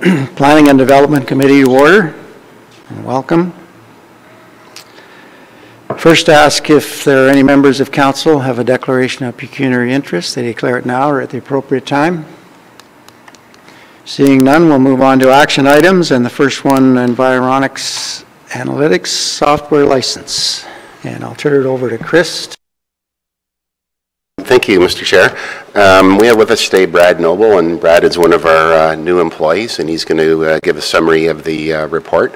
Planning and Development Committee to order. Welcome. First, ask if there are any members of council have a declaration of pecuniary interest. They declare it now or at the appropriate time. Seeing none, we'll move on to action items, and the first one, Environics Analytics Software License. And I'll turn it over to Chris. Thank you, Mr. Chair. We have with us today Brad Noble, and Brad is one of our new employees, and he's going to give a summary of the report.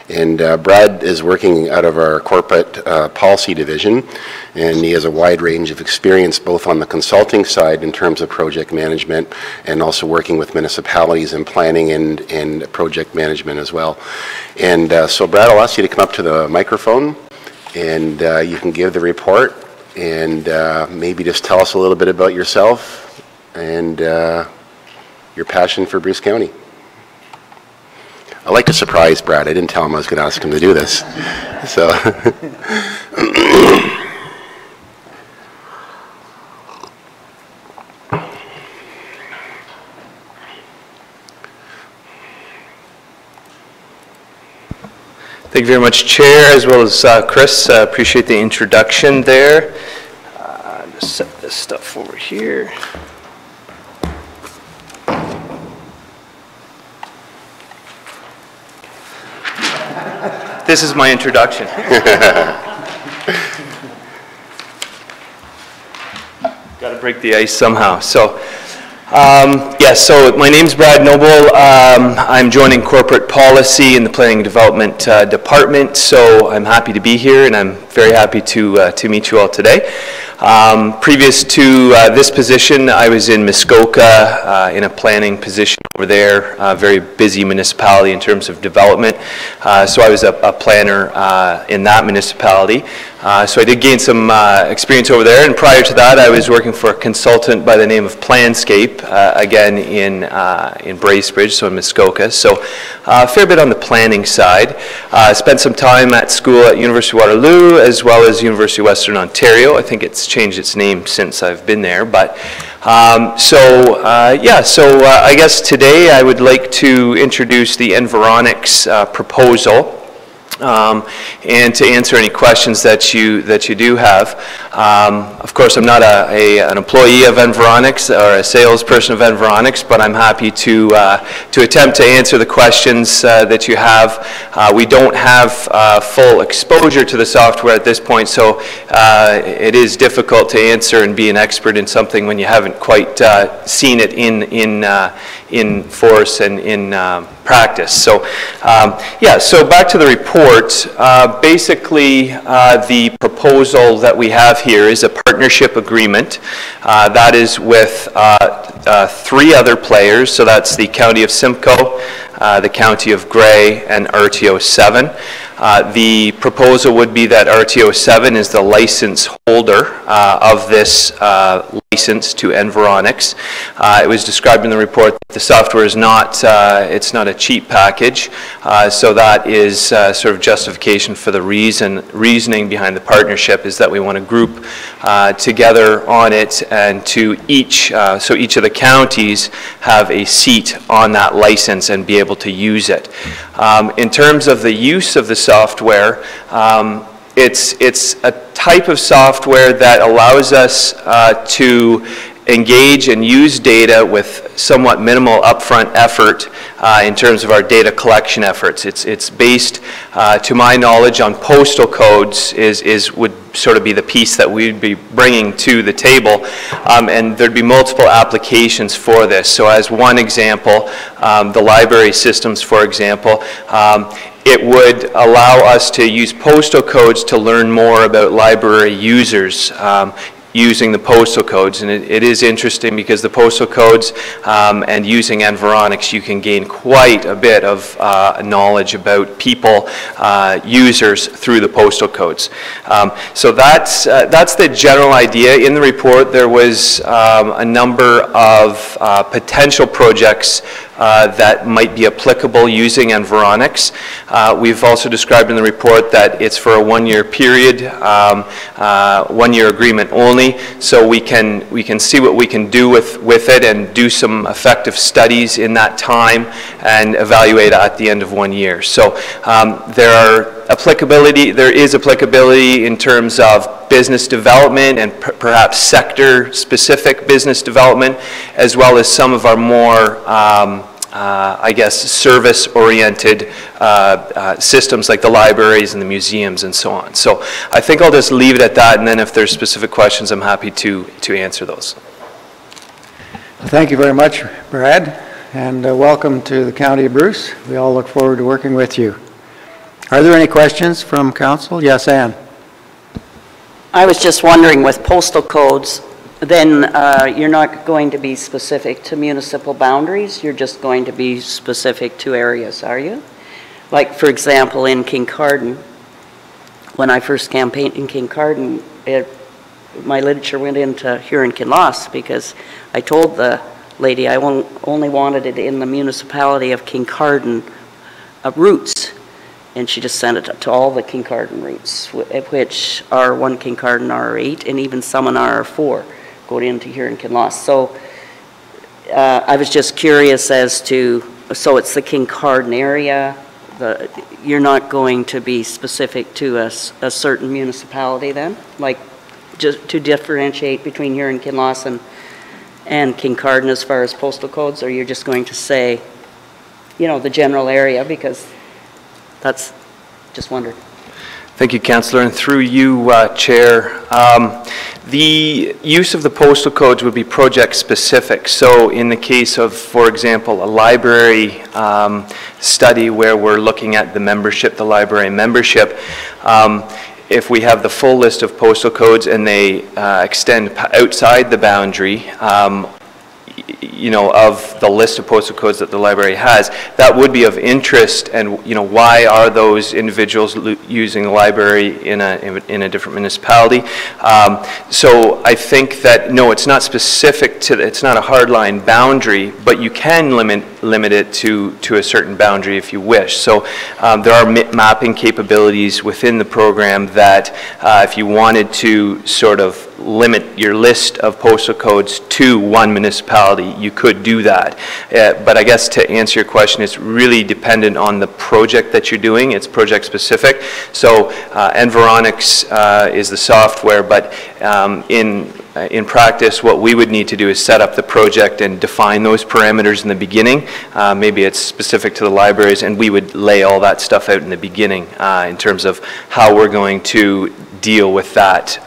And Brad is working out of our corporate policy division, and he has a wide range of experience both on the consulting side in terms of project management and also working with municipalities in planning and project management as well. And so Brad, I'll ask you to come up to the microphone, and you can give the report. And maybe just tell us a little bit about yourself and your passion for Bruce County. I like to surprise Brad. I didn't tell him I was going to ask him to do this. So. Thank you very much, Chair, as well as Chris. Appreciate the introduction there. Just set this stuff over here. This is my introduction. Got to break the ice somehow. So my name's Brad Noble. I'm joining corporate policy in the planning and development department, so I'm happy to be here, and I'm very happy to meet you all today. Previous to this position, I was in Muskoka in a planning position over there, a very busy municipality in terms of development. So I was a planner in that municipality. So I did gain some experience over there, and prior to that I was working for a consultant by the name of Planscape, again in Bracebridge, so in Muskoka. So a fair bit on the planning side. Spent some time at school at University of Waterloo as well as University of Western Ontario. I think it's changed its name since I've been there, but I guess today I would like to introduce the Environics proposal. And to answer any questions that you do have. Of course, I'm not an employee of Environics or a salesperson of Environics, but I'm happy to attempt to answer the questions that you have. We don't have full exposure to the software at this point, so it is difficult to answer and be an expert in something when you haven't quite seen it in force and in practice. So so back to the report. Basically, the proposal that we have here is a partnership agreement that is with 3 other players. So that's the County of Simcoe, the County of Grey, and RTO7. The proposal would be that RTO7 is the license holder of this license to Environics. It was described in the report that the software is not, it's not a cheap package, so that is sort of justification for the reasoning behind the partnership is that we want to group together on it, and to so each of the counties have a seat on that license and be able to use it. In terms of the use of the software, it's a type of software that allows us to engage and use data with somewhat minimal upfront effort in terms of our data collection efforts. It's based, to my knowledge, on postal codes would sort of be the piece that we'd be bringing to the table, and there'd be multiple applications for this. So as one example, the library systems, for example, it would allow us to use postal codes to learn more about library users using the postal codes. And it is interesting because the postal codes and using Environics, you can gain quite a bit of knowledge about people, users through the postal codes. So that's the general idea. In the report, there was a number of potential projects that might be applicable using Environics. We've also described in the report that it's for a one-year period, one-year agreement only. only, so we can see what we can do with it and do some effective studies in that time and evaluate at the end of 1 year. So there is applicability in terms of business development and perhaps sector-specific business development, as well as some of our more I guess, service-oriented systems like the libraries and the museums and so on. So I think I'll just leave it at that, and then if there's specific questions, I'm happy to answer those. Thank you very much, Brad, and welcome to the County of Bruce. We all look forward to working with you. Are there any questions from council? Yes, Anne. I was just wondering, with postal codes, then you're not going to be specific to municipal boundaries, you're just going to be specific to areas, are you? Like, for example, in Kincardine, when I first campaigned in Kincardine, my literature went into Huron-Kinloss because I told the lady I only wanted it in the municipality of Kincardine routes, and she just sent it to all the Kincardine routes, which are one Kincardine R8, and even some in R4. Go into Huron-Kinloss. So I was just curious as to, so it's the Kincardine area, you're not going to be specific to a certain municipality then? Like, just to differentiate between Huron-Kinloss and Kincardine as far as postal codes, or you're just going to say, you know, the general area, because that's, just wondered. Thank you, Councillor, and through you, Chair. The use of the postal codes would be project-specific. So in the case of, for example, a library study where we're looking at the membership, the library membership, if we have the full list of postal codes and they extend outside the boundary, you know, of the list of postal codes that the library has, that would be of interest. And, you know, why are those individuals using the library in a different municipality? So I think that, no, it's not specific to, it's not a hardline boundary, but you can limit it to a certain boundary if you wish. So there are mapping capabilities within the program that if you wanted to sort of limit your list of postal codes to one municipality, you could do that. But I guess to answer your question, it's really dependent on the project that you're doing. It's project specific. So Environics is the software, but in practice, what we would need to do is set up the project and define those parameters in the beginning. Maybe it's specific to the libraries, and we would lay all that stuff out in the beginning in terms of how we're going to deal with that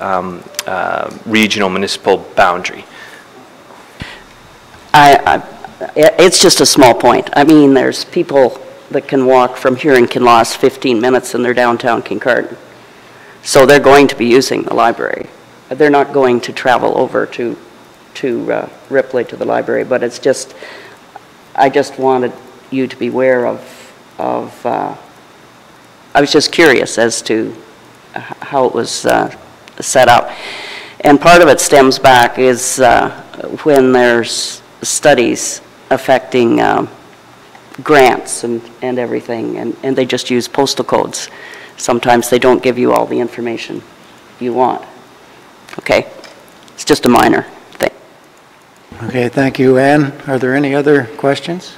regional municipal boundary. It's just a small point. I mean, there's people that can walk from Huron-Kinloss 15 minutes and they're downtown Kincardine. So they're going to be using the library. They're not going to travel over to Ripley to the library, but it's just, I just wanted you to be aware of I was just curious as to how it was set up. And part of it stems back is when there's studies affecting grants and everything, and they just use postal codes. Sometimes they don't give you all the information you want. Okay, it's just a minor thing. Okay, thank you, Anne. Are there any other questions?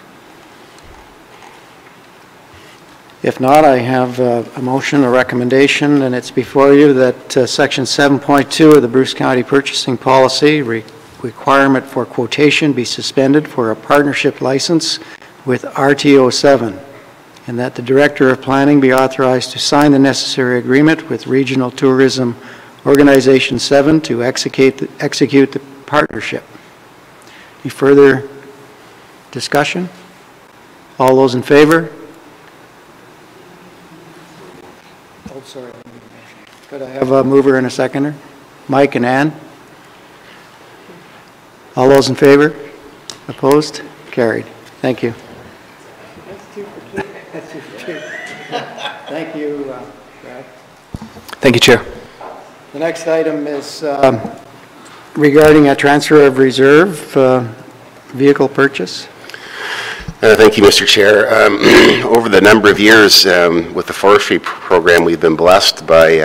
If not, I have a motion, a recommendation, and it's before you that Section 7.2 of the Bruce County Purchasing Policy requirement for quotation be suspended for a partnership license with RTO 7, and that the Director of Planning be authorized to sign the necessary agreement with Regional Tourism Organization 7 to execute the partnership. Any further discussion? All those in favor? Oh, sorry. Could I have a mover and a seconder? Mike and Ann? All those in favor? Opposed? Carried. Thank you. That's two for two. That's two for two. Thank you, Brad. Thank you, Chair. The next item is regarding a transfer of reserve vehicle purchase. Thank you, Mr. Chair. Over the number of years with the forestry program, we've been blessed by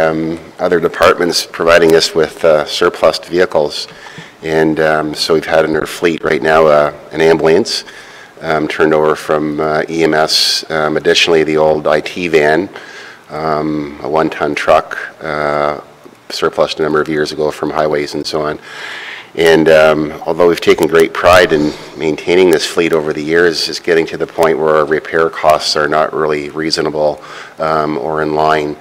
other departments providing us with surplus vehicles. And so we've had in our fleet right now an ambulance turned over from EMS. Additionally, the old IT van, a one-ton truck, surplus a number of years ago from highways and so on. And although we've taken great pride in maintaining this fleet over the years, it's getting to the point where our repair costs are not really reasonable or in line.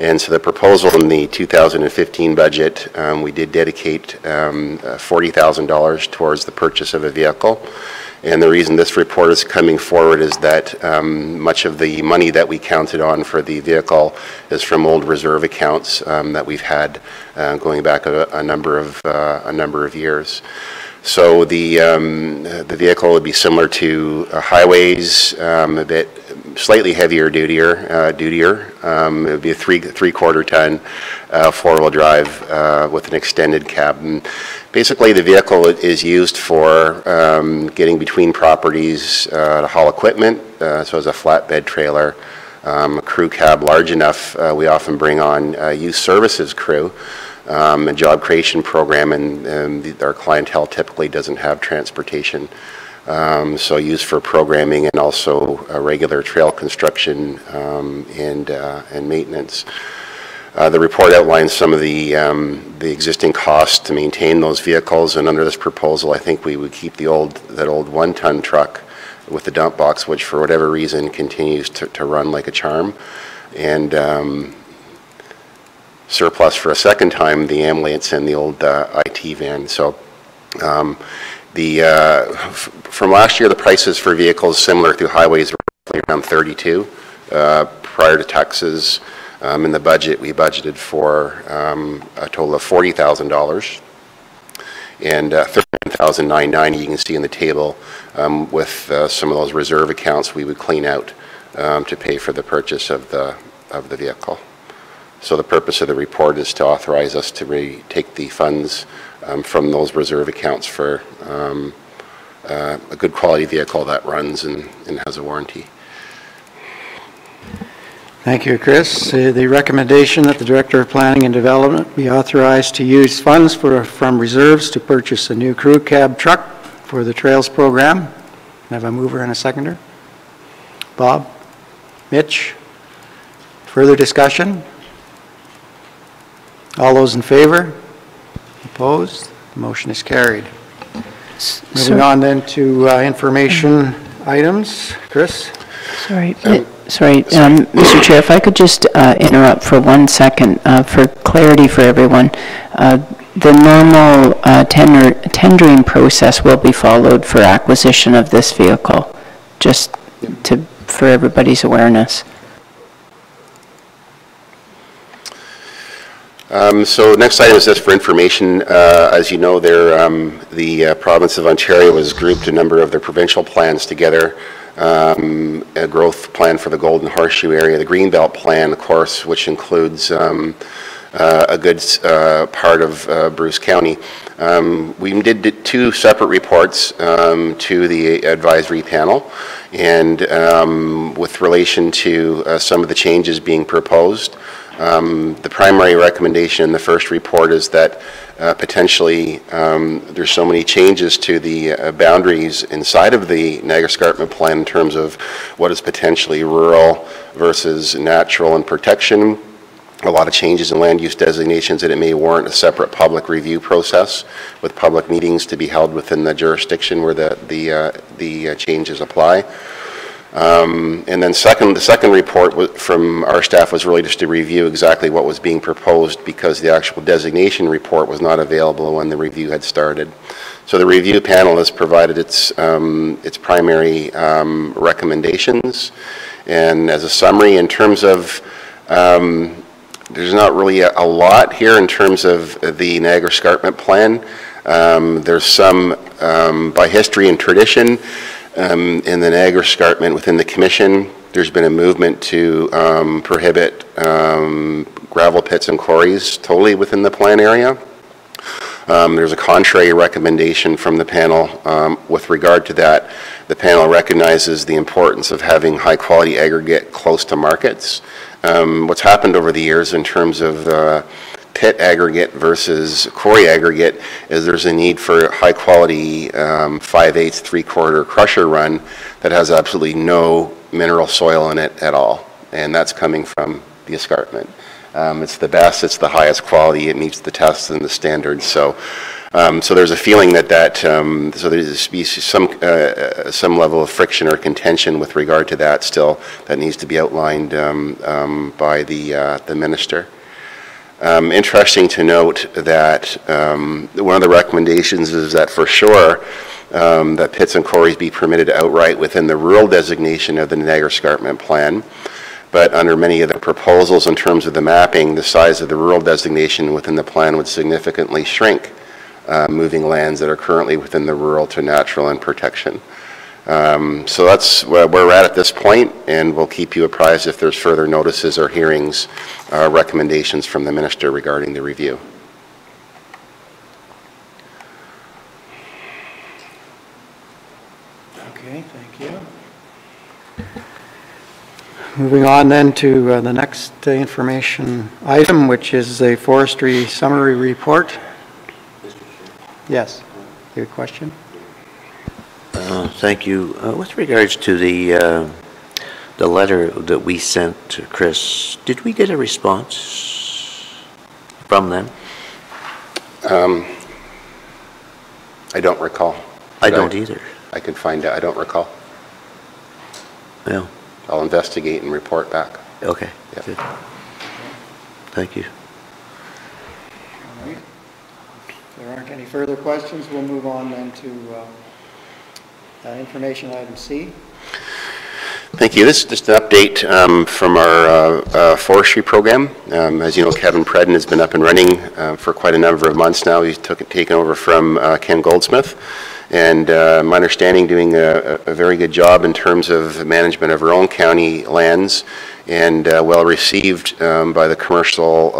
And so the proposal in the 2015 budget, we did dedicate $40,000 towards the purchase of a vehicle. And the reason this report is coming forward is that much of the money that we counted on for the vehicle is from old reserve accounts that we've had going back a number of years. So the vehicle would be similar to highways, a bit slightly heavier dutier. It would be a three-quarter ton four-wheel drive with an extended cab. And basically, the vehicle is used for getting between properties to haul equipment, so as a flatbed trailer, a crew cab large enough. We often bring on youth services crew. A job creation program, and our clientele typically doesn't have transportation, so used for programming and also regular trail construction and maintenance. The report outlines some of the existing costs to maintain those vehicles, and under this proposal, I think we would keep that old one-ton truck with the dump box, which for whatever reason continues to run like a charm, and surplus for a second time the ambulance and the old IT van. So from last year, the prices for vehicles similar to highways were roughly around 32. Prior to taxes, in the budget, we budgeted for a total of $40,000 and $39,990. You can see in the table with some of those reserve accounts we would clean out to pay for the purchase of the vehicle. So the purpose of the report is to authorize us to take the funds from those reserve accounts for a good quality vehicle that runs and has a warranty. Thank you, Chris. The recommendation that the Director of Planning and Development be authorized to use funds from reserves to purchase a new crew cab truck for the Trails program. Can I have a mover and a seconder? Bob? Mitch? Further discussion? All those in favor? Opposed? The motion is carried. Moving on then to information items. Chris? Sorry, Mr. Chair, if I could just interrupt for 1 second for clarity for everyone. The normal tendering process will be followed for acquisition of this vehicle, just for everybody's awareness. So next item is just for information. As you know, the province of Ontario has grouped a number of their provincial plans together. A growth plan for the Golden Horseshoe area, the Greenbelt plan, of course, which includes a good part of Bruce County. We did two separate reports to the advisory panel, and with relation to some of the changes being proposed. The primary recommendation in the first report is that potentially there's so many changes to the boundaries inside of the Niagara Escarpment Plan in terms of what is potentially rural versus natural and protection. A lot of changes in land use designations that it may warrant a separate public review process with public meetings to be held within the jurisdiction where the changes apply. And then the second report from our staff was really just to review exactly what was being proposed, because the actual designation report was not available when the review had started. So the review panel has provided its primary recommendations, and as a summary, in terms of there's not really a lot here in terms of the Niagara Escarpment Plan. There's some by history and tradition. In the Niagara Escarpment within the Commission, there's been a movement to prohibit gravel pits and quarries totally within the plan area. There's a contrary recommendation from the panel with regard to that The panel recognizes the importance of having high-quality aggregate close to markets. What's happened over the years in terms of pit aggregate versus quarry aggregate is there's a need for high-quality 5/8, 3/4 crusher run that has absolutely no mineral soil in it at all, and that's coming from the escarpment. It's the best, it's the highest quality, it meets the tests and the standards. So there's a feeling that so there's some level of friction or contention with regard to that still that needs to be outlined by the minister. Interesting to note that one of the recommendations is that for sure that pits and quarries be permitted outright within the rural designation of the Niagara Escarpment Plan. But under many of the proposals in terms of the mapping, the size of the rural designation within the plan would significantly shrink, moving lands that are currently within the rural to natural and protection. So that's where we're at this point, and we'll keep you apprised if there's further notices or hearings, recommendations from the minister regarding the review. Okay, thank you. Moving on then to the next information item, which is a forestry summary report. Yes, your question? Thank you. With regards to the letter that we sent to Chris, did we get a response from them? I don't recall. I don't either. I can find out. I don't recall. Yeah. I'll investigate and report back. Okay. Yeah. Good. Thank you. All right. If there aren't any further questions, we'll move on then to information item C. Thank you. This is just an update from our forestry program. As you know, Kevin Predden has been up and running for quite a number of months now. He's taken over from Ken Goldsmith. And my understanding, doing a very good job in terms of management of our own county lands, and well received by the commercial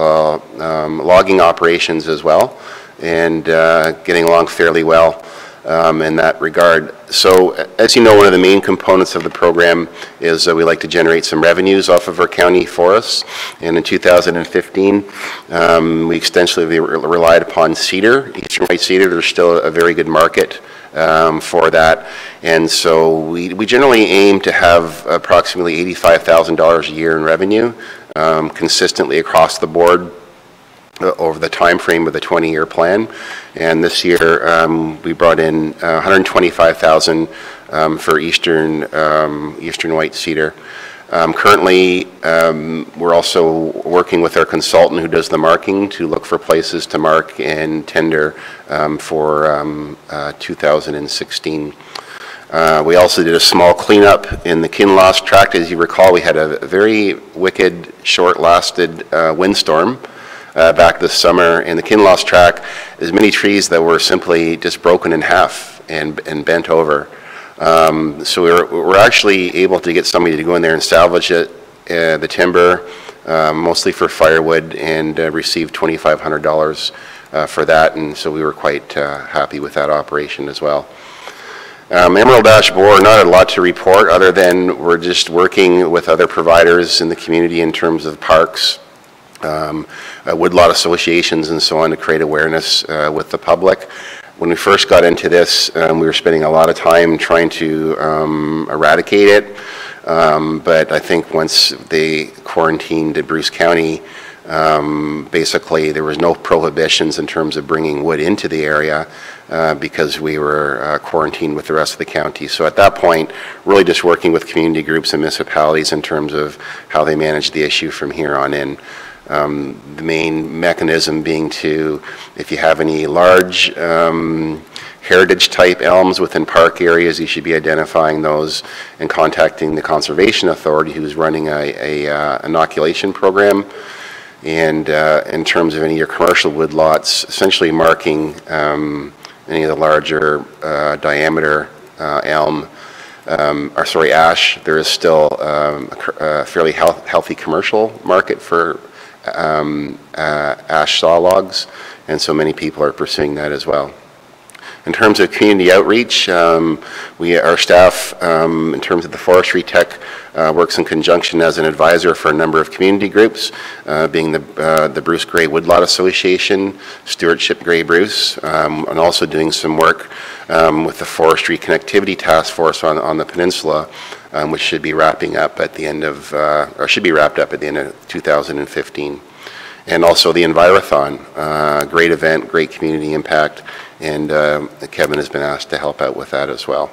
logging operations as well, and getting along fairly well in that regard. So as you know, one of the main components of the program is we like to generate some revenues off of our county forests. And in 2015, we extensively relied upon cedar, eastern white cedar. There's still a very good market for that, and so we generally aim to have approximately $85,000 a year in revenue consistently across the board over the time frame of the 20-year plan. And this year we brought in $125,000 for eastern white cedar. Currently, we're also working with our consultant who does the marking to look for places to mark and tender for 2016. We also did a small cleanup in the Kinloss tract. As you recall, we had a very wicked, short-lasted windstorm back this summer in the Kinloss tract. There's many trees that were simply just broken in half and bent over. So we're actually able to get somebody to go in there and salvage it, the timber, mostly for firewood, and receive $2,500 for that, and so we were quite happy with that operation as well. Emerald Ash Borer, not a lot to report other than we're just working with other providers in the community in terms of parks, woodlot associations and so on to create awareness with the public. When we first got into this, we were spending a lot of time trying to eradicate it, but I think once they quarantined Bruce County, basically there was no prohibitions in terms of bringing wood into the area because we were quarantined with the rest of the county. So at that point, really just working with community groups and municipalities in terms of how they manage the issue from here on in. The main mechanism being to, if you have any large heritage type elms within park areas, you should be identifying those and contacting the Conservation Authority, who's running a inoculation program. And in terms of any of your commercial woodlots, essentially marking any of the larger diameter elm, ash. There is still a fairly healthy commercial market for ash saw logs, and so many people are pursuing that as well. In terms of community outreach, our staff, in terms of the forestry tech, works in conjunction as an advisor for a number of community groups, being the Bruce Grey Woodlot Association, Stewardship Grey Bruce, and also doing some work with the Forestry Connectivity Task Force on the peninsula, which should be wrapping up at the end of, or should be wrapped up at the end of 2015. And also the Envirothon, great event, great community impact, and Kevin has been asked to help out with that as well.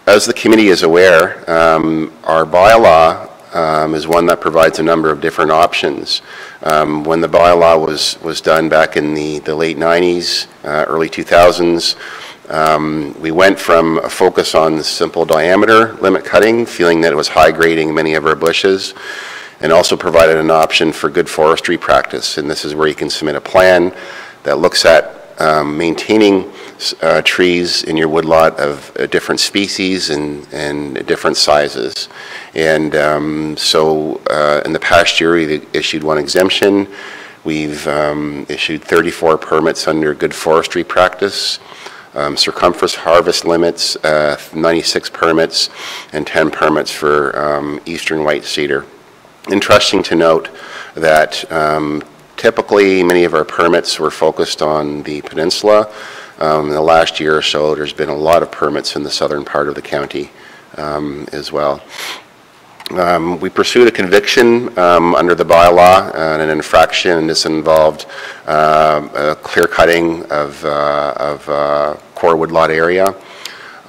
As the committee is aware, our bylaw is one that provides a number of different options. When the bylaw was done back in the late 90s, early 2000s, we went from a focus on simple diameter limit cutting, feeling that it was high grading many of our bushes, and also provided an option for good forestry practice. And this is where you can submit a plan that looks at maintaining trees in your woodlot of different species and different sizes. And so in the past year, we issued one exemption. We've issued 34 permits under good forestry practice, circumference harvest limits, 96 permits, and 10 permits for eastern white cedar. Interesting to note that typically many of our permits were focused on the peninsula. In the last year or so, there's been a lot of permits in the southern part of the county as well. We pursued a conviction under the bylaw and an infraction, and this involved a clear cutting of core woodlot area.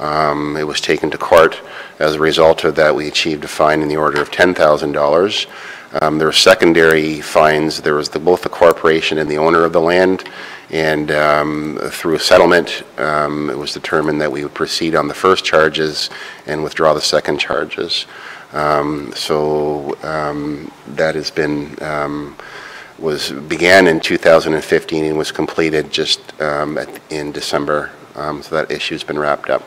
It was taken to court. As a result of that, we achieved a fine in the order of $10,000. There were secondary fines. There was both the corporation and the owner of the land, and through a settlement, it was determined that we would proceed on the first charges and withdraw the second charges. That has been began in 2015 and was completed just in December. So that issue's been wrapped up.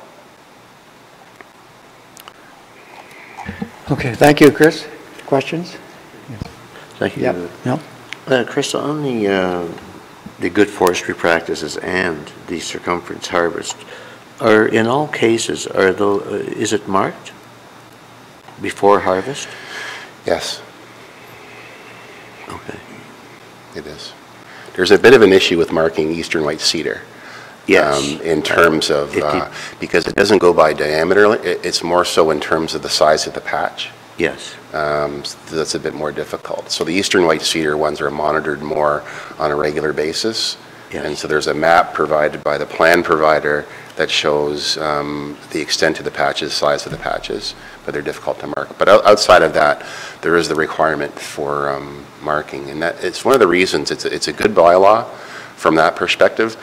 Okay, thank you, Chris. Questions? Thank you. Yep. No? Chris, on the good forestry practices and the circumference harvest, are in all cases, is it marked before harvest? Yes, Okay. it is. There's a bit of an issue with marking eastern white cedar. Yes. In terms of, because it doesn't go by diameter, it's more so in terms of the size of the patch. Yes. So that's a bit more difficult. So the eastern white cedar ones are monitored more on a regular basis. Yes. And so there's a map provided by the plan provider that shows the extent of the patches, size of the patches, but they're difficult to mark. But outside of that, there is the requirement for marking, and that it's one of the reasons it's a good bylaw from that perspective.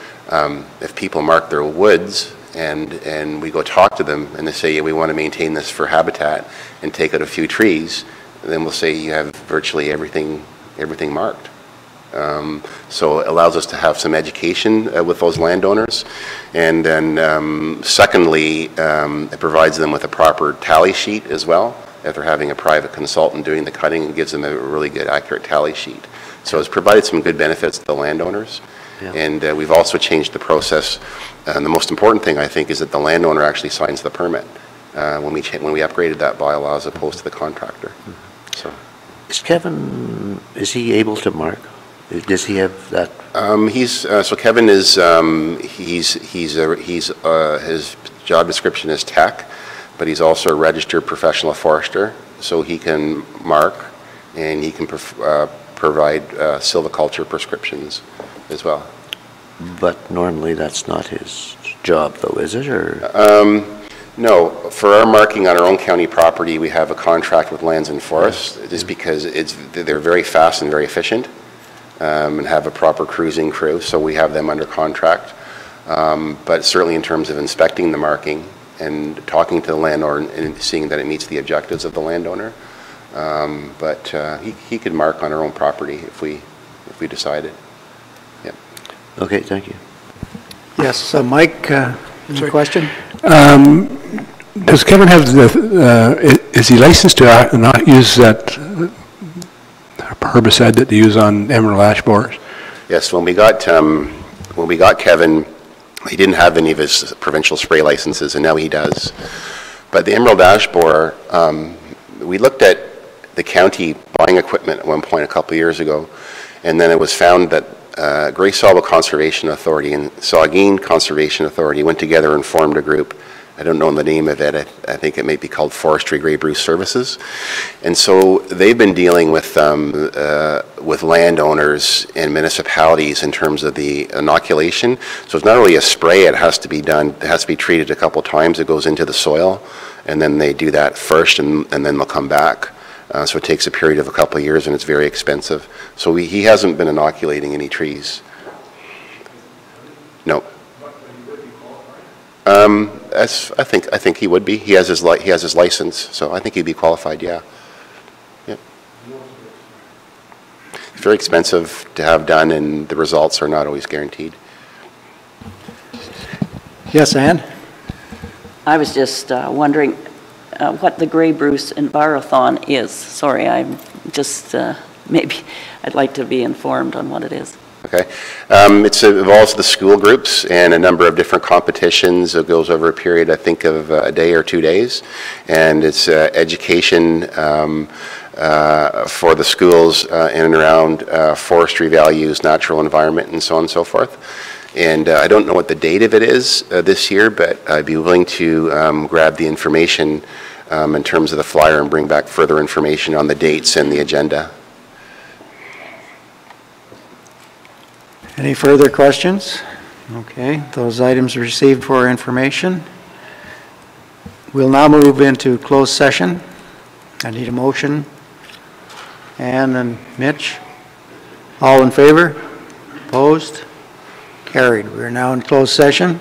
If people mark their woods and we go talk to them and they say, yeah, we want to maintain this for habitat and take out a few trees, then we'll say you have virtually everything marked. So it allows us to have some education with those landowners. And then secondly, it provides them with a proper tally sheet as well. If they're having a private consultant doing the cutting, it gives them a really good accurate tally sheet. So it's provided some good benefits to the landowners. Yeah. And we've also changed the process. And the most important thing, I think, is that the landowner actually signs the permit when we upgraded that bylaw as opposed to the contractor. Mm-hmm. So, is he able to mark? Does he have that? So Kevin is his job description is tech, but he's also a registered professional forester, so he can mark and he can provide silviculture prescriptions as well. But normally that's not his job, though, is it? Or no, for our marking on our own county property, we have a contract with Lands and Forests, just because they're very fast and very efficient, and have a proper cruising crew, so we have them under contract. But certainly in terms of inspecting the marking and talking to the landowner and seeing that it meets the objectives of the landowner, he could mark on our own property if we decided. Yep. Okay, thank you. Yes, Mike, any question? Does Kevin have is he licensed to not use that herbicide that they use on emerald ash borers? Yes, when we got Kevin, He didn't have any of his provincial spray licenses, and now he does. But the Emerald Ash Borer, we looked at the county buying equipment at one point a couple of years ago, and then it was found that Grey Sawville Conservation Authority and Saugeen Conservation Authority went together and formed a group. I don't know the name of it. I think it may be called Forestry Grey Bruce Services. And so they've been dealing with landowners and municipalities in terms of the inoculation. So it's not really a spray, it has to be done, it has to be treated a couple times. It goes into the soil, and then they do that first, and then they'll come back. So it takes a period of a couple of years, and it's very expensive. So he hasn't been inoculating any trees. No. I think he would be. He has his license, so I think he'd be qualified. Yeah. Yeah. It's very expensive to have done, and the results are not always guaranteed. Yes, Ann? I was just wondering what the Grey Bruce Envirothon is. Sorry, I'm just, maybe I'd like to be informed on what it is. Okay. It involves the school groups and a number of different competitions. It goes over a period, I think, of a day or 2 days. And it's education for the schools in and around forestry values, natural environment, and so on and so forth. And I don't know what the date of it is this year, but I'd be willing to grab the information in terms of the flyer and bring back further information on the dates and the agenda. Any further questions? Okay, those items received for information. We'll now move into closed session. I need a motion. Ann and Mitch, all in favor? Opposed? Carried. We're now in closed session.